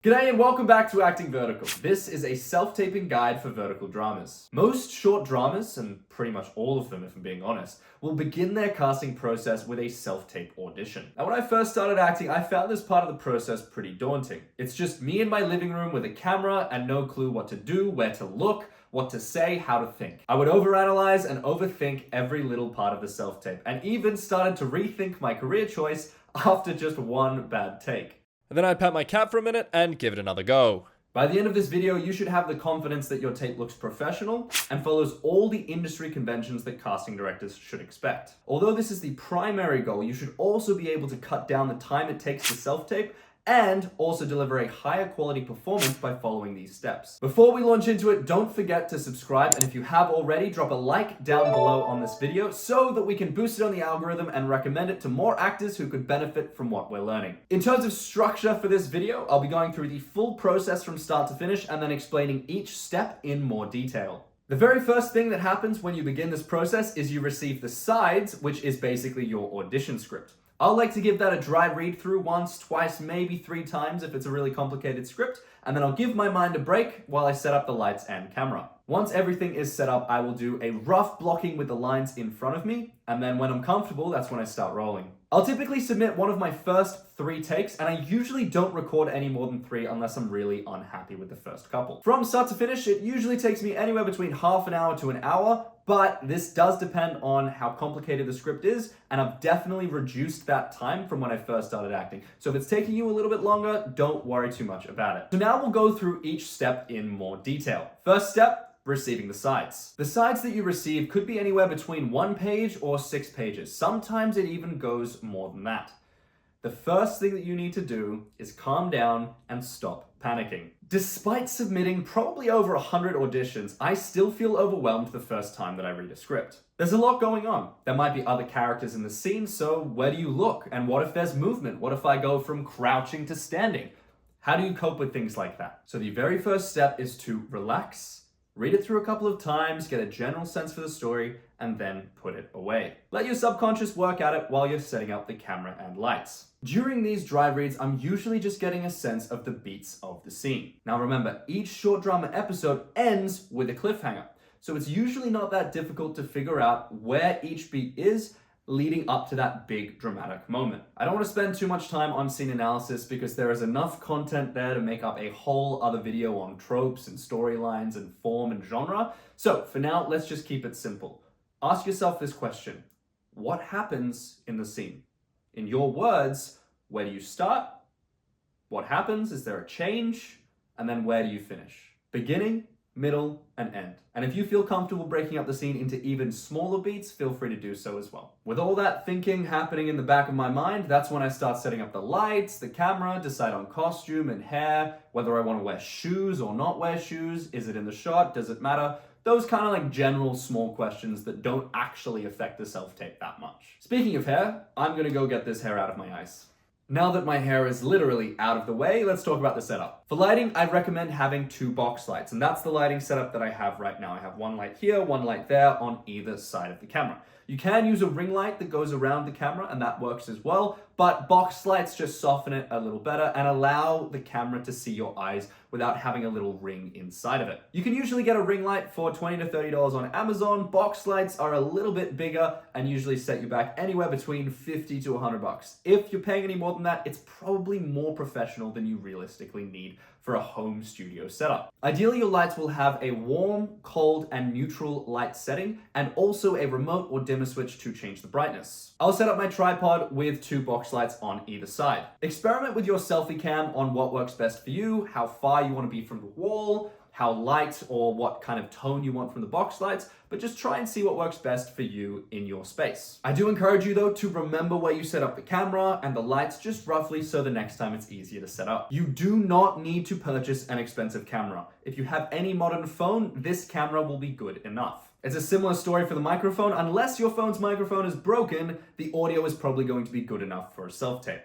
G'day and welcome back to Acting Vertical. This is a self-taping guide for vertical dramas. Most short dramas, and pretty much all of them if I'm being honest, will begin their casting process with a self-tape audition. Now when I first started acting, I found this part of the process pretty daunting. It's just me in my living room with a camera and no clue what to do, where to look, what to say, how to think. I would overanalyze and overthink every little part of the self-tape, and even started to rethink my career choice after just one bad take. And then I'd pat my cat for a minute and give it another go. By the end of this video, you should have the confidence that your tape looks professional and follows all the industry conventions that casting directors should expect. Although this is the primary goal, you should also be able to cut down the time it takes to self-tape and also deliver a higher quality performance by following these steps. Before we launch into it, don't forget to subscribe, and if you have already, drop a like down below on this video so that we can boost it on the algorithm and recommend it to more actors who could benefit from what we're learning. In terms of structure for this video, I'll be going through the full process from start to finish and then explaining each step in more detail. The very first thing that happens when you begin this process is you receive the sides, which is basically your audition script. I'll like to give that a dry read through once, twice, maybe 3 times if it's a really complicated script, and then I'll give my mind a break while I set up the lights and camera. Once everything is set up, I will do a rough blocking with the lines in front of me, and then when I'm comfortable, that's when I start rolling. I'll typically submit one of my first 3 takes, and I usually don't record any more than 3 unless I'm really unhappy with the first couple. From start to finish, it usually takes me anywhere between half an hour to an hour, but this does depend on how complicated the script is, and I've definitely reduced that time from when I first started acting. So if it's taking you a little bit longer, don't worry too much about it. So now we'll go through each step in more detail. First step, receiving the sides. The sides that you receive could be anywhere between 1 page or 6 pages. Sometimes it even goes more than that. The first thing that you need to do is calm down and stop panicking. Despite submitting probably over 100 auditions, I still feel overwhelmed the first time that I read a script. There's a lot going on. There might be other characters in the scene, so where do you look? And what if there's movement? What if I go from crouching to standing? How do you cope with things like that? So the very first step is to relax, read it through a couple of times, get a general sense for the story, and then put it away. Let your subconscious work at it while you're setting up the camera and lights. During these dry reads, I'm usually just getting a sense of the beats of the scene. Now remember, each short drama episode ends with a cliffhanger, so it's usually not that difficult to figure out where each beat is leading up to that big dramatic moment. I don't want to spend too much time on scene analysis because there is enough content there to make up a whole other video on tropes and storylines and form and genre. So for now, let's just keep it simple. Ask yourself this question: what happens in the scene? In your words, where do you start? What happens? Is there a change? And then where do you finish? Beginning, middle, and end. And if you feel comfortable breaking up the scene into even smaller beats, feel free to do so as well. With all that thinking happening in the back of my mind, that's when I start setting up the lights, the camera, decide on costume and hair, whether I want to wear shoes or not wear shoes, is it in the shot, does it matter? Those kind of like general small questions that don't actually affect the self-tape that much. Speaking of hair, I'm gonna go get this hair out of my eyes. Now that my hair is literally out of the way, let's talk about the setup. For lighting, I recommend having 2 box lights, and that's the lighting setup that I have right now. I have 1 light here, 1 light there on either side of the camera. You can use a ring light that goes around the camera, and that works as well, but box lights just soften it a little better and allow the camera to see your eyes without having a little ring inside of it. You can usually get a ring light for $20 to $30 on Amazon. Box lights are a little bit bigger and usually set you back anywhere between $50 to $100. If you're paying any more than that, it's probably more professional than you realistically need for a home studio setup. Ideally, your lights will have a warm, cold, and neutral light setting, and also a remote or dimmer switch to change the brightness. I'll set up my tripod with 2 box lights on either side. Experiment with your selfie cam on what works best for you, how far you want to be from the wall, how light or what kind of tone you want from the box lights, but just try and see what works best for you in your space. I do encourage you though to remember where you set up the camera and the lights just roughly so the next time it's easier to set up. You do not need to purchase an expensive camera. If you have any modern phone, this camera will be good enough. It's a similar story for the microphone. Unless your phone's microphone is broken, the audio is probably going to be good enough for a self-tape.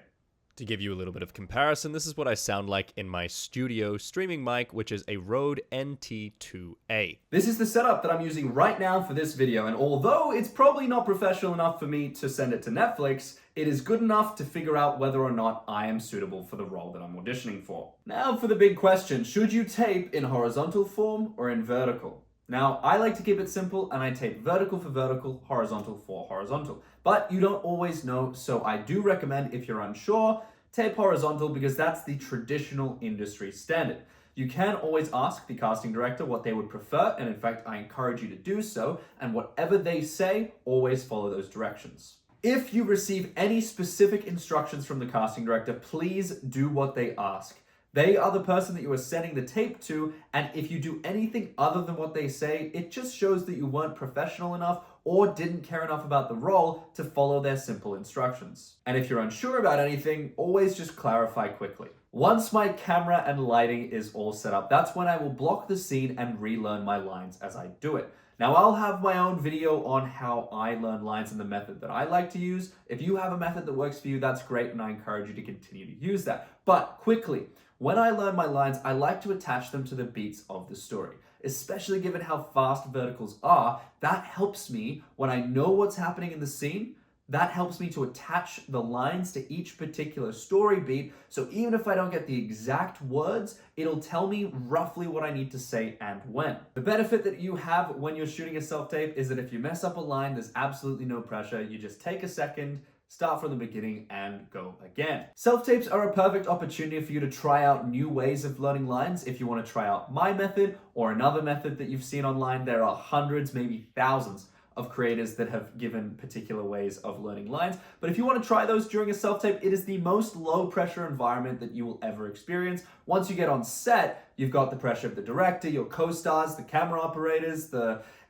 To give you a little bit of comparison, this is what I sound like in my studio streaming mic, which is a Rode NT2A. This is the setup that I'm using right now for this video, and although it's probably not professional enough for me to send it to Netflix, it is good enough to figure out whether or not I am suitable for the role that I'm auditioning for. Now for the big question, should you tape in horizontal form or in vertical? Now, I like to keep it simple and I tape vertical for vertical, horizontal for horizontal. But you don't always know, so I do recommend, if you're unsure, tape horizontal because that's the traditional industry standard. You can always ask the casting director what they would prefer, and in fact, I encourage you to do so, and whatever they say, always follow those directions. If you receive any specific instructions from the casting director, please do what they ask. They are the person that you are sending the tape to, and if you do anything other than what they say, it just shows that you weren't professional enough or didn't care enough about the role to follow their simple instructions. And if you're unsure about anything, always just clarify quickly. Once my camera and lighting is all set up, that's when I will block the scene and relearn my lines as I do it. Now, I'll have my own video on how I learn lines and the method that I like to use. If you have a method that works for you, that's great, and I encourage you to continue to use that. But quickly, when I learn my lines, I like to attach them to the beats of the story. Especially given how fast verticals are, that helps me when I know what's happening in the scene. That helps me to attach the lines to each particular story beat, so even if I don't get the exact words, it'll tell me roughly what I need to say and when. The benefit that you have when you're shooting a self-tape is that if you mess up a line, there's absolutely no pressure. You just take a second, start from the beginning, and go again. Self-tapes are a perfect opportunity for you to try out new ways of learning lines. If you want to try out my method or another method that you've seen online, there are hundreds, maybe thousands of creators that have given particular ways of learning lines. But if you want to try those during a self-tape, it is the most low pressure environment that you will ever experience. Once you get on set, you've got the pressure of the director, your co-stars, the camera operators,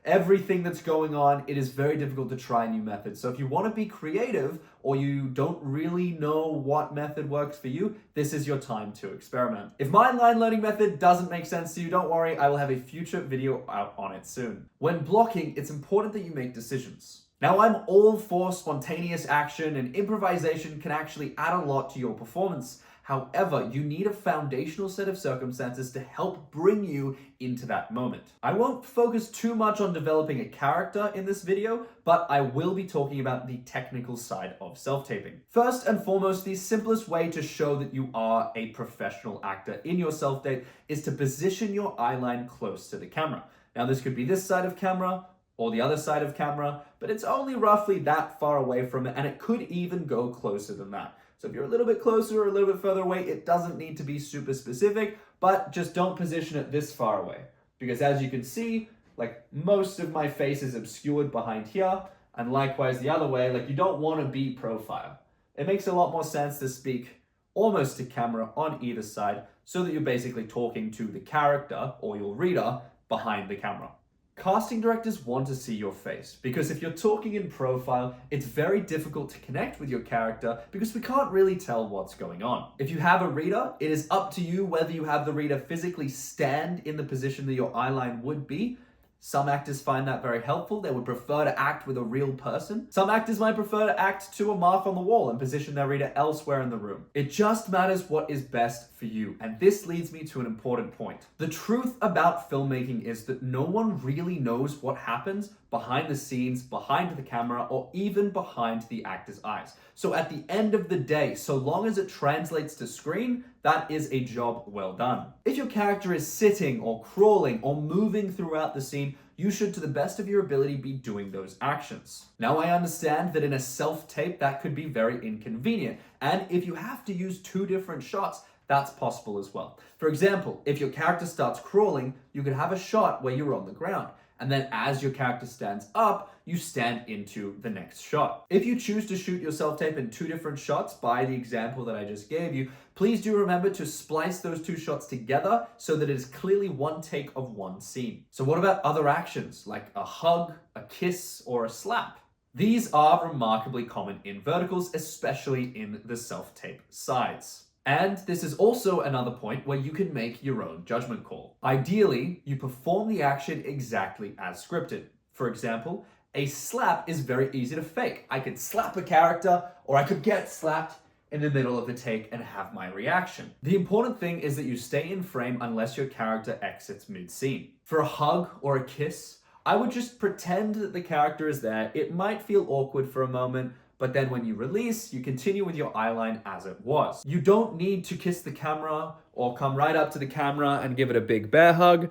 everything that's going on. It is very difficult to try new methods. So if you want to be creative or you don't really know what method works for you, this is your time to experiment. If my line learning method doesn't make sense to you, don't worry, I will have a future video out on it soon. When blocking, it's important that you make decisions. Now, I'm all for spontaneous action, and improvisation can actually add a lot to your performance. However, you need a foundational set of circumstances to help bring you into that moment. I won't focus too much on developing a character in this video, but I will be talking about the technical side of self-taping. First and foremost, the simplest way to show that you are a professional actor in your self-tape is to position your eyeline close to the camera. Now, this could be this side of camera or the other side of camera, but it's only roughly that far away from it, and it could even go closer than that. So if you're a little bit closer or a little bit further away, it doesn't need to be super specific, but just don't position it this far away. Because as you can see, like most of my face is obscured behind here, and likewise the other way, like you don't want to be profile. It makes a lot more sense to speak almost to camera on either side so that you're basically talking to the character or your reader behind the camera. Casting directors want to see your face because if you're talking in profile, it's very difficult to connect with your character because we can't really tell what's going on. If you have a reader, it is up to you whether you have the reader physically stand in the position that your eyeline would be. Some actors find that very helpful. They would prefer to act with a real person. Some actors might prefer to act to a mark on the wall and position their reader elsewhere in the room. It just matters what is best for you. And this leads me to an important point. The truth about filmmaking is that no one really knows what happens behind the scenes, behind the camera, or even behind the actor's eyes. So at the end of the day, so long as it translates to screen, that is a job well done. If your character is sitting or crawling or moving throughout the scene, you should, to the best of your ability, be doing those actions. Now, I understand that in a self-tape, that could be very inconvenient. And if you have to use two different shots, that's possible as well. For example, if your character starts crawling, you could have a shot where you're on the ground. And then as your character stands up, you stand into the next shot. If you choose to shoot your self-tape in two different shots by the example that I just gave you, please do remember to splice those two shots together so that it is clearly one take of one scene. So what about other actions like a hug, a kiss, or a slap? These are remarkably common in verticals, especially in the self-tape sides. And this is also another point where you can make your own judgment call. Ideally, you perform the action exactly as scripted. For example, a slap is very easy to fake. I could slap a character or I could get slapped in the middle of the take and have my reaction. The important thing is that you stay in frame unless your character exits mid-scene. For a hug or a kiss, I would just pretend that the character is there. It might feel awkward for a moment, but then when you release, you continue with your eyeline as it was. You don't need to kiss the camera or come right up to the camera and give it a big bear hug.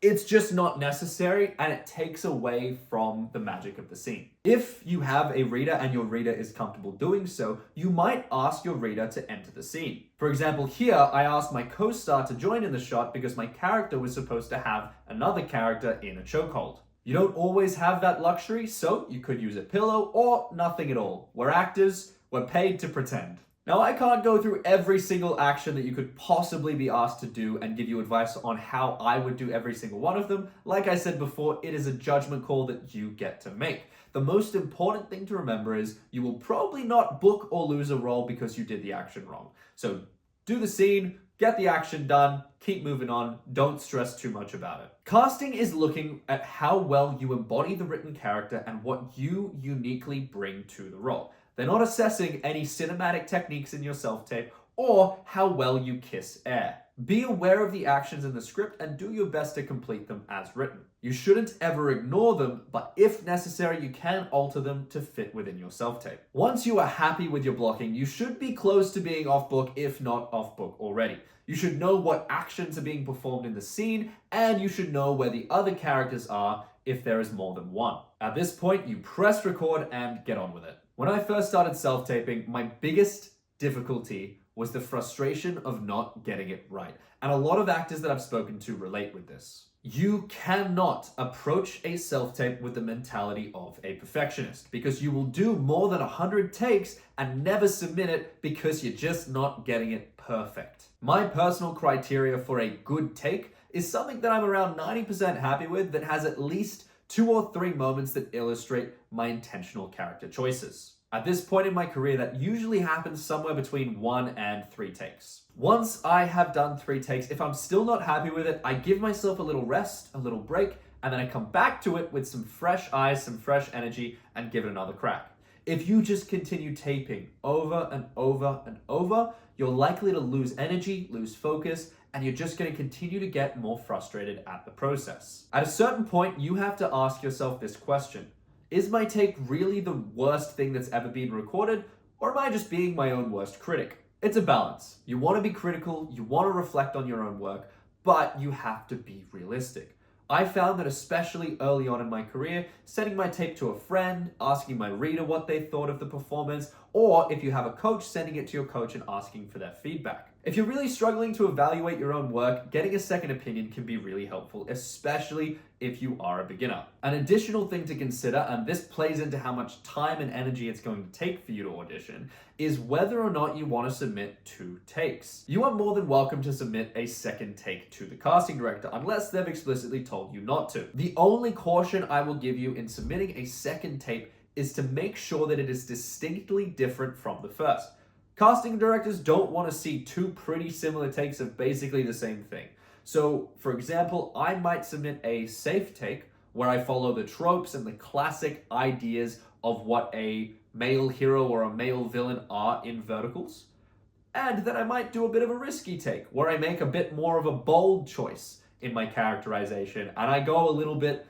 It's just not necessary, and it takes away from the magic of the scene. If you have a reader and your reader is comfortable doing so, you might ask your reader to enter the scene. For example, here I asked my co-star to join in the shot because my character was supposed to have another character in a chokehold. You don't always have that luxury, so you could use a pillow or nothing at all. We're actors, we're paid to pretend. Now, I can't go through every single action that you could possibly be asked to do and give you advice on how I would do every single one of them. Like I said before, it is a judgment call that you get to make. The most important thing to remember is you will probably not book or lose a role because you did the action wrong. So do the scene, get the action done, keep moving on, don't stress too much about it. Casting is looking at how well you embody the written character and what you uniquely bring to the role. They're not assessing any cinematic techniques in your self-tape or how well you kiss air. Be aware of the actions in the script and do your best to complete them as written. You shouldn't ever ignore them, but if necessary, you can alter them to fit within your self-tape. Once you are happy with your blocking, you should be close to being off-book, if not off-book already. You should know what actions are being performed in the scene, and you should know where the other characters are if there is more than one. At this point, you press record and get on with it. When I first started self-taping, my biggest difficulty was the frustration of not getting it right. And a lot of actors that I've spoken to relate with this. You cannot approach a self-tape with the mentality of a perfectionist because you will do more than 100 takes and never submit it because you're just not getting it perfect. My personal criteria for a good take is something that I'm around 90% happy with that has at least 2 or 3 moments that illustrate my intentional character choices. At this point in my career, that usually happens somewhere between 1 and 3 takes. Once I have done 3 takes, if I'm still not happy with it, I give myself a little rest, a little break, and then I come back to it with some fresh eyes, some fresh energy, and give it another crack. If you just continue taping over and over and over, you're likely to lose energy, lose focus, and you're just going to continue to get more frustrated at the process. At a certain point, you have to ask yourself this question. Is my take really the worst thing that's ever been recorded, or am I just being my own worst critic? It's a balance. You want to be critical, you want to reflect on your own work, but you have to be realistic. I found that especially early on in my career, sending my tape to a friend, asking my reader what they thought of the performance, or if you have a coach, sending it to your coach and asking for their feedback. If you're really struggling to evaluate your own work, getting a second opinion can be really helpful, especially if you are a beginner. An additional thing to consider, and this plays into how much time and energy it's going to take for you to audition, is whether or not you want to submit 2 takes. You are more than welcome to submit a second take to the casting director, unless they've explicitly told you not to. The only caution I will give you in submitting a second tape is to make sure that it is distinctly different from the first. Casting directors don't want to see 2 pretty similar takes of basically the same thing. So, for example, I might submit a safe take where I follow the tropes and the classic ideas of what a male hero or a male villain are in verticals. And then I might do a bit of a risky take where I make a bit more of a bold choice in my characterization and I go a little bit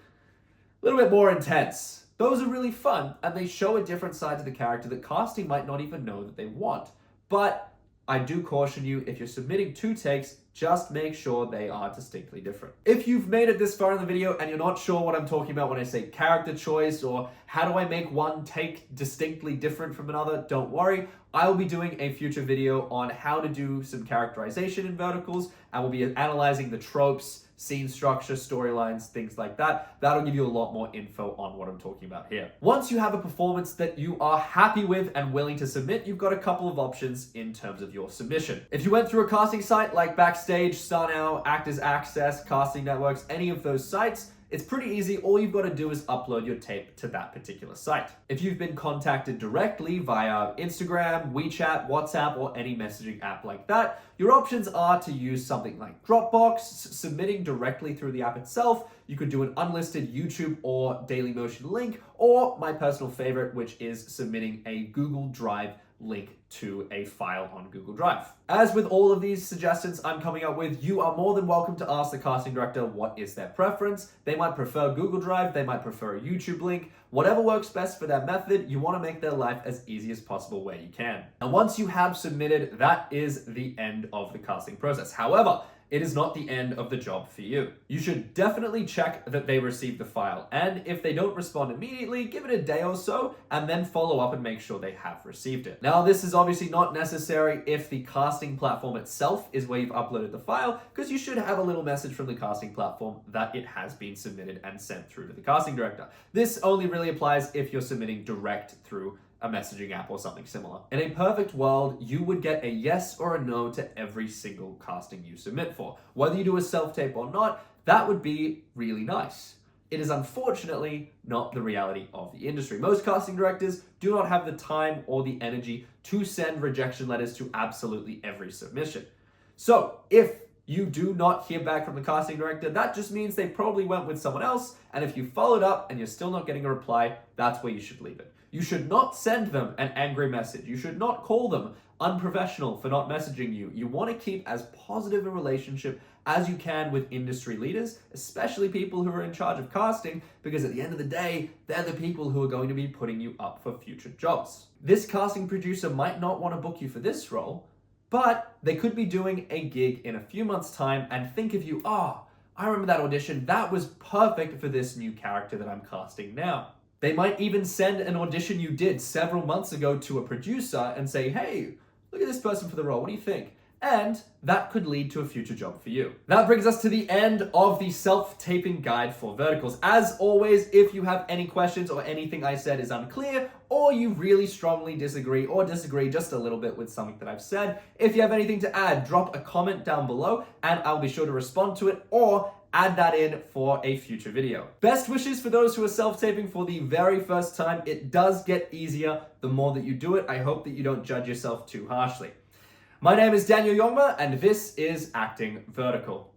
more intense. Those are really fun, and they show a different side to the character that casting might not even know that they want. But I do caution you, if you're submitting 2 takes, just make sure they are distinctly different. If you've made it this far in the video and you're not sure what I'm talking about when I say character choice or how do I make one take distinctly different from another, don't worry. I will be doing a future video on how to do some characterization in verticals, and we'll be analyzing the tropes, scene structure, storylines, things like that. That'll give you a lot more info on what I'm talking about here. Once you have a performance that you are happy with and willing to submit, you've got a couple of options in terms of your submission. If you went through a casting site like Backstage, StarNow, Actors Access, Casting Networks, any of those sites, it's pretty easy. All you've got to do is upload your tape to that particular site. If you've been contacted directly via Instagram, WeChat, WhatsApp, or any messaging app like that, your options are to use something like Dropbox, submitting directly through the app itself. You could do an unlisted YouTube or Dailymotion link, or my personal favorite, which is submitting a Google Drive link to a file on Google Drive. As with all of these suggestions I'm coming up with, you are more than welcome to ask the casting director what is their preference. They might prefer Google Drive, they might prefer a YouTube link. Whatever works best for their method, you want to make their life as easy as possible where you can. And once you have submitted, that is the end of the casting process. However, it is not the end of the job for you. You should definitely check that they received the file, and if they don't respond immediately, give it a day or so, and then follow up and make sure they have received it. Now, this is obviously not necessary if the casting platform itself is where you've uploaded the file, because you should have a little message from the casting platform that it has been submitted and sent through to the casting director. This only really applies if you're submitting direct through a messaging app or something similar. In a perfect world, you would get a yes or a no to every single casting you submit for. Whether you do a self-tape or not, that would be really nice. It is unfortunately not the reality of the industry. Most casting directors do not have the time or the energy to send rejection letters to absolutely every submission. So if you do not hear back from the casting director, that just means they probably went with someone else, and if you followed up and you're still not getting a reply, that's where you should leave it. You should not send them an angry message. You should not call them unprofessional for not messaging you. You want to keep as positive a relationship as you can with industry leaders, especially people who are in charge of casting, because at the end of the day, they're the people who are going to be putting you up for future jobs. This casting producer might not want to book you for this role, but they could be doing a gig in a few months' time and think of you, I remember that audition. That was perfect for this new character that I'm casting now. They might even send an audition you did several months ago to a producer and say, hey, look at this person for the role. What do you think? And that could lead to a future job for you. That brings us to the end of the self-taping guide for verticals. As always, if you have any questions or anything I said is unclear, or you really strongly disagree or disagree just a little bit with something that I've said, if you have anything to add, drop a comment down below and I'll be sure to respond to it or add that in for a future video. Best wishes for those who are self-taping for the very first time. It does get easier the more that you do it. I hope that you don't judge yourself too harshly. My name is Daniel Yongma, and this is Acting Vertical.